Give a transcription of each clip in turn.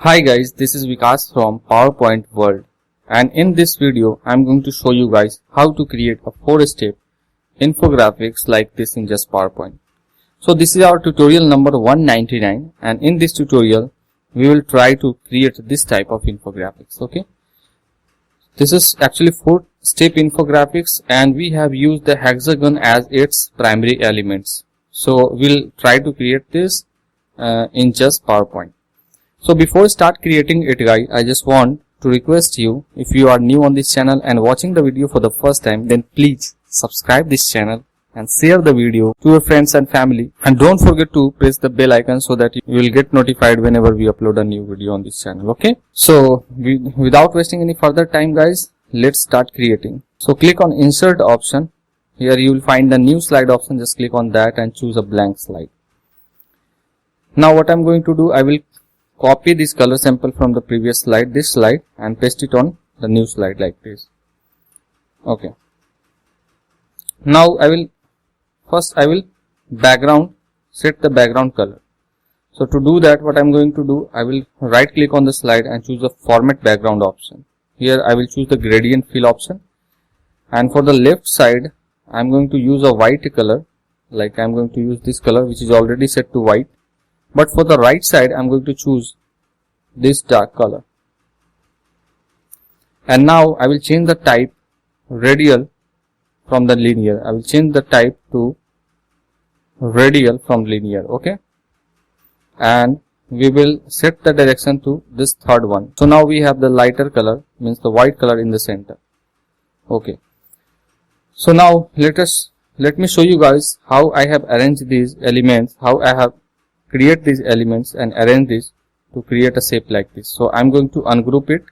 Hi guys, this is Vikas from PowerPoint World, and in this video I am going to show you guys how to create a 4-step infographics like this in just PowerPoint. So this is our tutorial number 199, and in this tutorial we will try to create this type of infographics. Okay, this is actually 4-step infographics and we have used the hexagon as its primary elements. So we'll try to create this in just PowerPoint. So before start creating it guys, I just want to request you, if you are new on this channel and watching the video for the first time, then please subscribe this channel and share the video to your friends and family, and don't forget to press the bell icon so that you will get notified whenever we upload a new video on this channel. Okay, so without wasting any further time guys, let's start creating. So click on insert option. Here you will find the new slide option. Just click on that and choose a blank slide. Now what I'm going to do, I will copy this color sample from the previous slide, this slide, and paste it on the new slide like this. Okay. Now I will set the background color. So to do that, what I'm going to do, I will right click on the slide and choose the format background option. Here I will choose the gradient fill option, and for the left side I'm going to use a white color, like I'm going to use this color which is already set to white. But for the right side, I'm going to choose this dark color. And now I will change the type radial from the linear. I will change the type to radial from linear. Okay. And we will set the direction to this third one. So now we have the lighter color, means the white color in the center. Okay. So now let me show you guys how I have arranged these elements, how I have create these elements and arrange this to create a shape like this. So I'm going to ungroup it.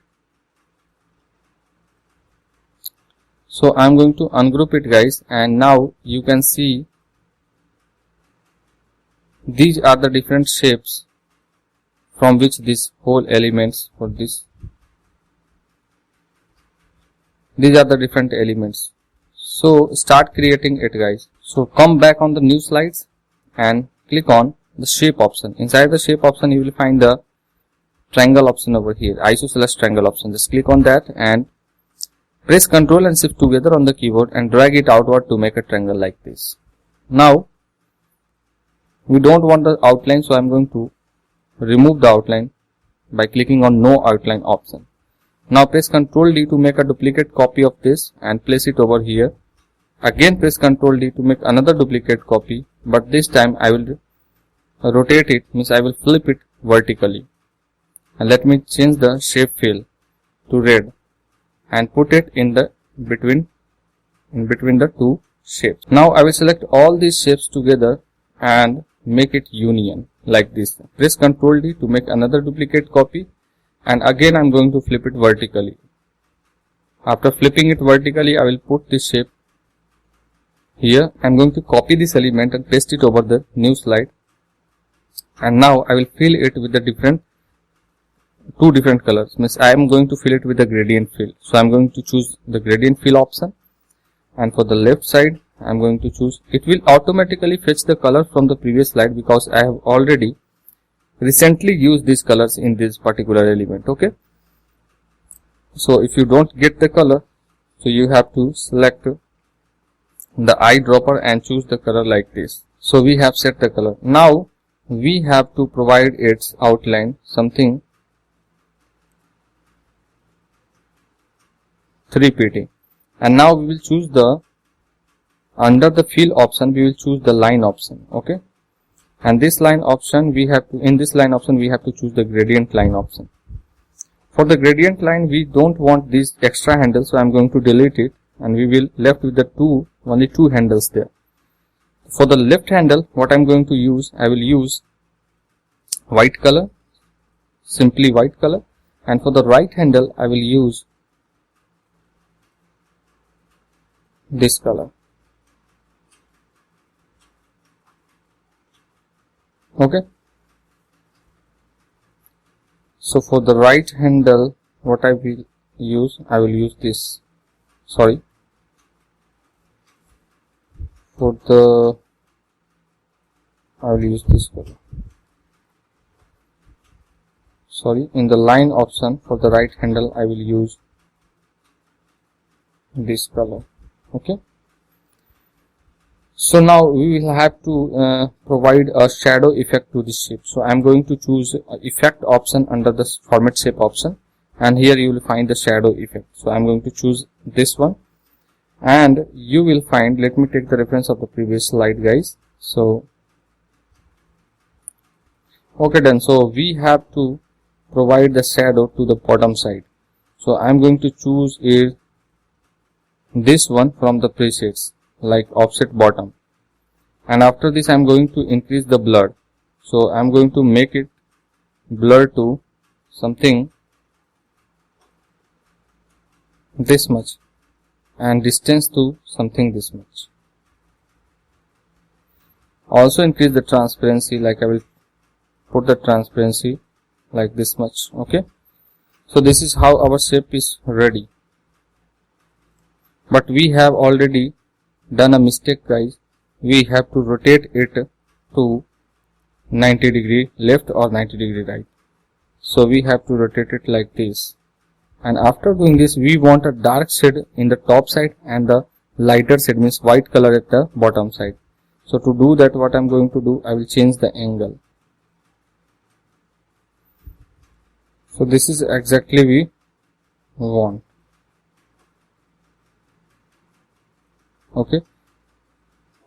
So I'm going to ungroup it guys, and now you can see these are the different shapes from which this whole elements for this. These are the different elements. So start creating it guys. So come back on the new slides and click on the shape option. Inside the shape option you will find the triangle option over here, isosceles triangle option. Just click on that and press Ctrl and Shift together on the keyboard and drag it outward to make a triangle like this. Now we don't want the outline, so I'm going to remove the outline by clicking on no outline option. Now press Ctrl D to make a duplicate copy of this and place it over here. Again press Ctrl D to make another duplicate copy, but this time I will rotate it, means I will flip it vertically, and let me change the shape fill to red and put it in between the two shapes. Now I will select all these shapes together and make it union like this. Press Ctrl D to make another duplicate copy, and again I'm going to flip it vertically. After flipping it vertically, I will put this shape here. I'm going to copy this element and paste it over the new slide. And now I will fill it with the two different colors. Means I am going to fill it with the gradient fill. So I am going to choose the gradient fill option. And for the left side, I am going to choose. It will automatically fetch the color from the previous slide because I have already recently used these colors in this particular element. Okay. So if you don't get the color, so you have to select the eyedropper and choose the color like this. So we have set the color. Now we have to provide its outline something 3 pt, and now we will choose under the fill option we will choose the line option. Okay, and this line option in this line option we have to choose the gradient line option. For the gradient line we don't want these extra handles, so I'm going to delete it, and we will left with the only two handles there. For the left handle, what I'm going to use, I will use white color, simply white color, and for the right handle, I will use this color. Okay. So for the right handle, what I will use this. Sorry. I will use this color. in the line option for the right handle I will use this color. Okay. So now we will have to provide a shadow effect to this shape. So I am going to choose effect option under the format shape option, and here you will find the shadow effect. So I am going to choose this one, and you will find, let me take the reference of the previous slide, guys. So okay, done. So we have to provide the shadow to the bottom side. So I am going to choose this one from the presets, like offset bottom, and after this I am going to increase the blur. So I am going to make it blur to something this much and distance to something this much. Also increase the transparency, like I will put the transparency like this much. Okay, so this is how our shape is ready. But we have already done a mistake, guys. We have to rotate it to 90 degree left or 90 degree right. So we have to rotate it like this. And after doing this, we want a dark shade in the top side and the lighter shade, means white color, at the bottom side. So to do that, what I am going to do, I will change the angle. So this is exactly we want. Okay,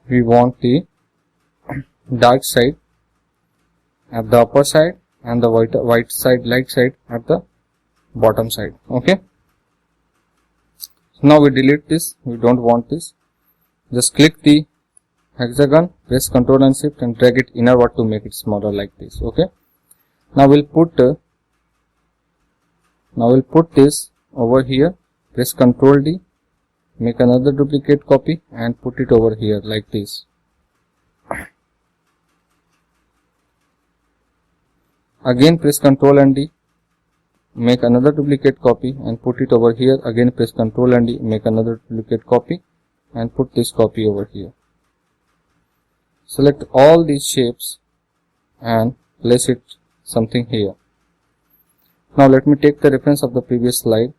we want the dark side at the upper side and the white side, light side at the bottom side. Okay, so now we delete this, we don't want this. Just click the hexagon, press Ctrl and Shift and drag it inward to make it smaller like this. Okay, now we'll put this over here, press Ctrl D, make another duplicate copy and put it over here like this. Again press Ctrl and D, make another duplicate copy and put it over here. Again press Ctrl and D, make another duplicate copy and put this copy over here. Select all these shapes and place it something here. Now let me take the reference of the previous slide.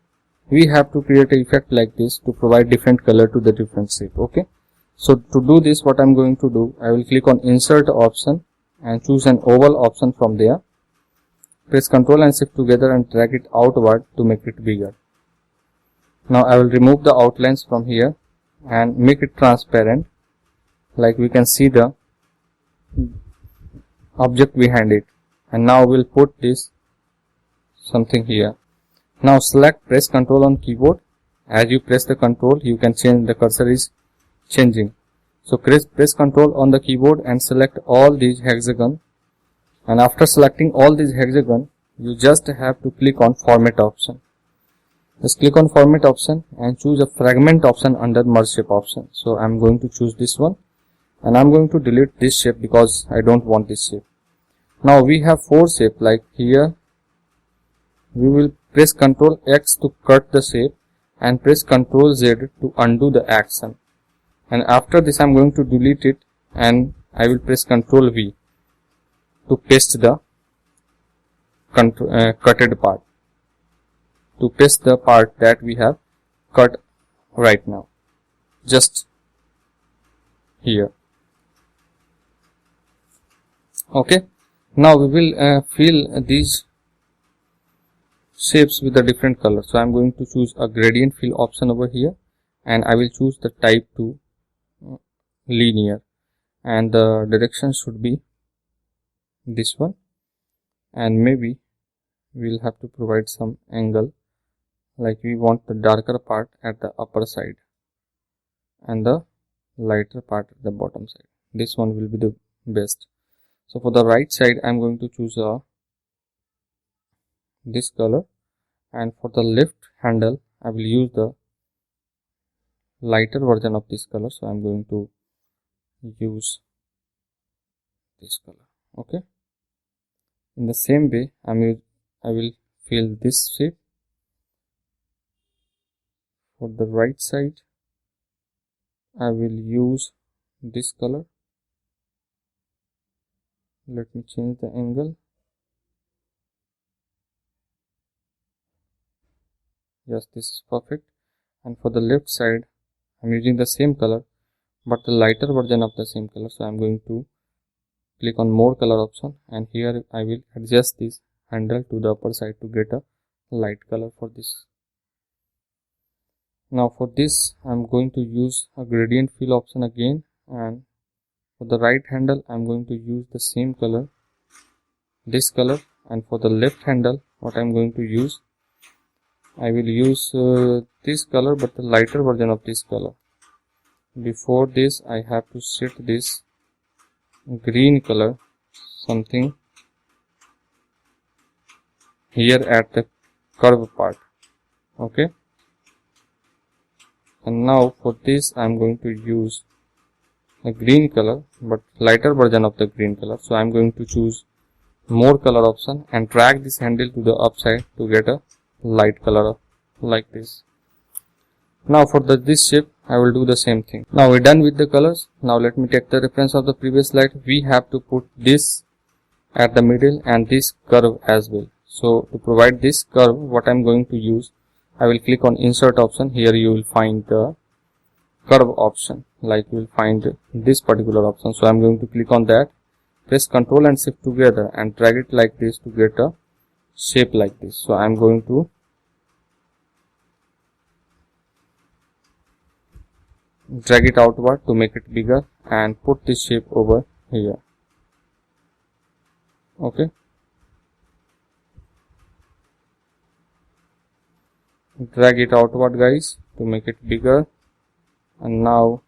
We have to create an effect like this to provide different color to the different shape. Okay, so to do this, what I am going to do, I will click on insert option and choose an oval option from there. Press Ctrl and Shift together and drag it outward to make it bigger. Now I will remove the outlines from here and make it transparent, like we can see the object behind it. And now we'll put this something here. Now select, press Ctrl on keyboard. As you press the Ctrl, you can change, the cursor is changing. So press Ctrl on the keyboard and select all these hexagon. And after selecting all these hexagon, you just have to click on format option. Just click on format option and choose a fragment option under merge shape option. So I'm going to choose this one, and I'm going to delete this shape because I don't want this shape. Now we have 4 shapes, like here we will press Ctrl X to cut the shape and press Ctrl Z to undo the action. And after this I'm going to delete it and I will press Ctrl V to paste the cutted part, to paste the part that we have cut right now, just here. Okay, now we will fill these shapes with a different color. So I am going to choose a gradient fill option over here, and I will choose the type to linear, and the direction should be this one, and maybe we'll have to provide some angle, like we want the darker part at the upper side and the lighter part at the bottom side. This one will be the best. So for the right side I am going to choose this color, and for the left handle I will use the lighter version of this color. So I am going to use this color. Okay, in the same way I will fill this shape. For the right side I will use this color. Let me change the angle. Yes, this is perfect. And for the left side, I'm using the same color but the lighter version of the same color. So I'm going to click on more color option, and here I will adjust this handle to the upper side to get a light color for this. Now for this I'm going to use a gradient fill option again, and for the right handle I'm going to use the same color, this color, and for the left handle what I'm going to use, I will use this color but the lighter version of this color. Before this I have to set this green color something here at the curve part. Okay, and now for this I am going to use a green color but lighter version of the green color. So I am going to choose more color option and drag this handle to the upside to get a light color like this. Now for this shape I will do the same thing. Now we're done with the colors. Now let me take the reference of the previous slide. We have to put this at the middle and this curve as well. So to provide this curve, what I'm going to use, I will click on insert option. Here you will find the curve option, like you will find this particular option. So I'm going to click on that, press Ctrl and Shift together and drag it like this to get a shape like this. So I'm going to drag it outward to make it bigger and put this shape over here. Okay, drag it outward guys to make it bigger, and now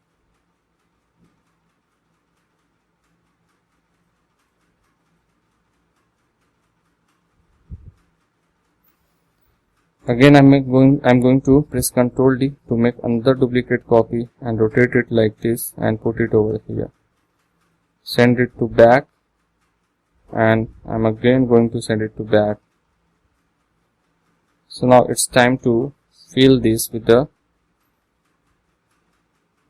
again I'm going to press Ctrl D to make another duplicate copy and rotate it like this and put it over here. Send it to back, and I'm again going to send it to back. So now it's time to fill this with the,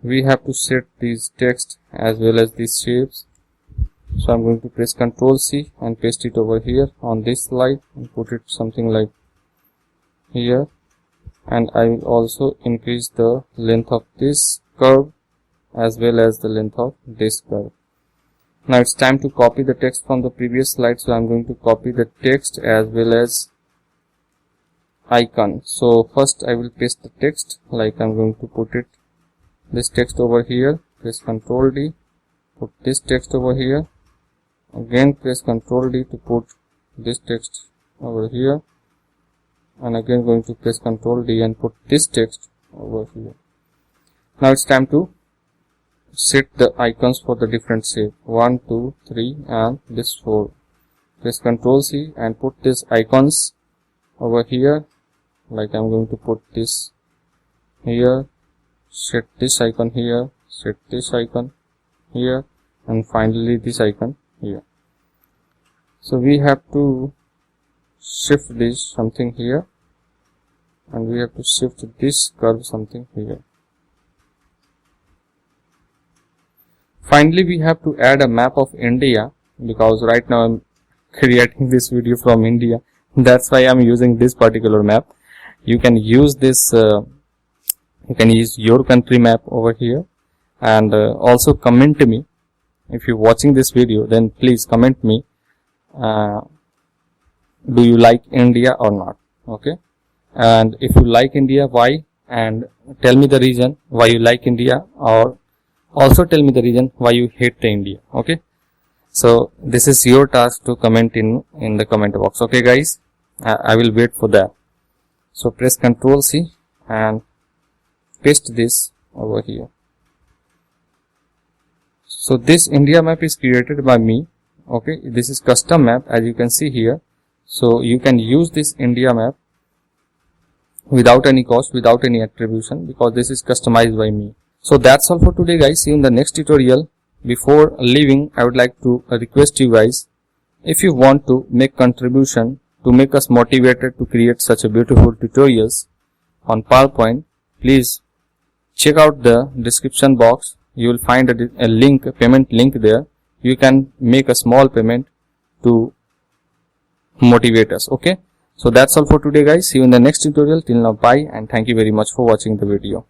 we have to set these text as well as these shapes. So I'm going to press Ctrl C and paste it over here on this slide and put it something like here, and I will also increase the length of this curve as well as the length of this curve. Now it's time to copy the text from the previous slide. So I'm going to copy the text as well as icon. So first I will paste the text, like I'm going to put it, this text over here, press Ctrl D, put this text over here, again press Ctrl D to put this text over here, and again going to press Ctrl D and put this text over here. Now it's time to set the icons for the different shape, 1, 2, 3 and this 4. Press Ctrl C and put these icons over here, like I'm going to put this here, set this icon here, set this icon here, and finally this icon here. So we have to shift this something here, and we have to shift this curve something here. Finally we have to add a map of India, because right now I'm creating this video from India, that's why I'm using this particular map. You can use this, you can use your country map over here, and also comment me if you're watching this video, then please comment me, do you like India or not? Okay, and if you like India, why, and tell me the reason why you like India, or also tell me the reason why you hate the India. Okay, so this is your task to comment in the comment box. Okay guys, I will wait for that. So press Ctrl C and paste this over here. So this India map is created by me. Okay, this is custom map as you can see here. So you can use this India map without any cost, without any attribution, because this is customized by me. So that's all for today guys. See you in the next tutorial. Before leaving, I would like to request you guys, if you want to make contribution to make us motivated to create such a beautiful tutorials on PowerPoint, please check out the description box. You will find a link, a payment link there. You can make a small payment to motivate us. Okay, So that's all for today guys. See you in the next tutorial. Till now, bye and thank you very much for watching the video.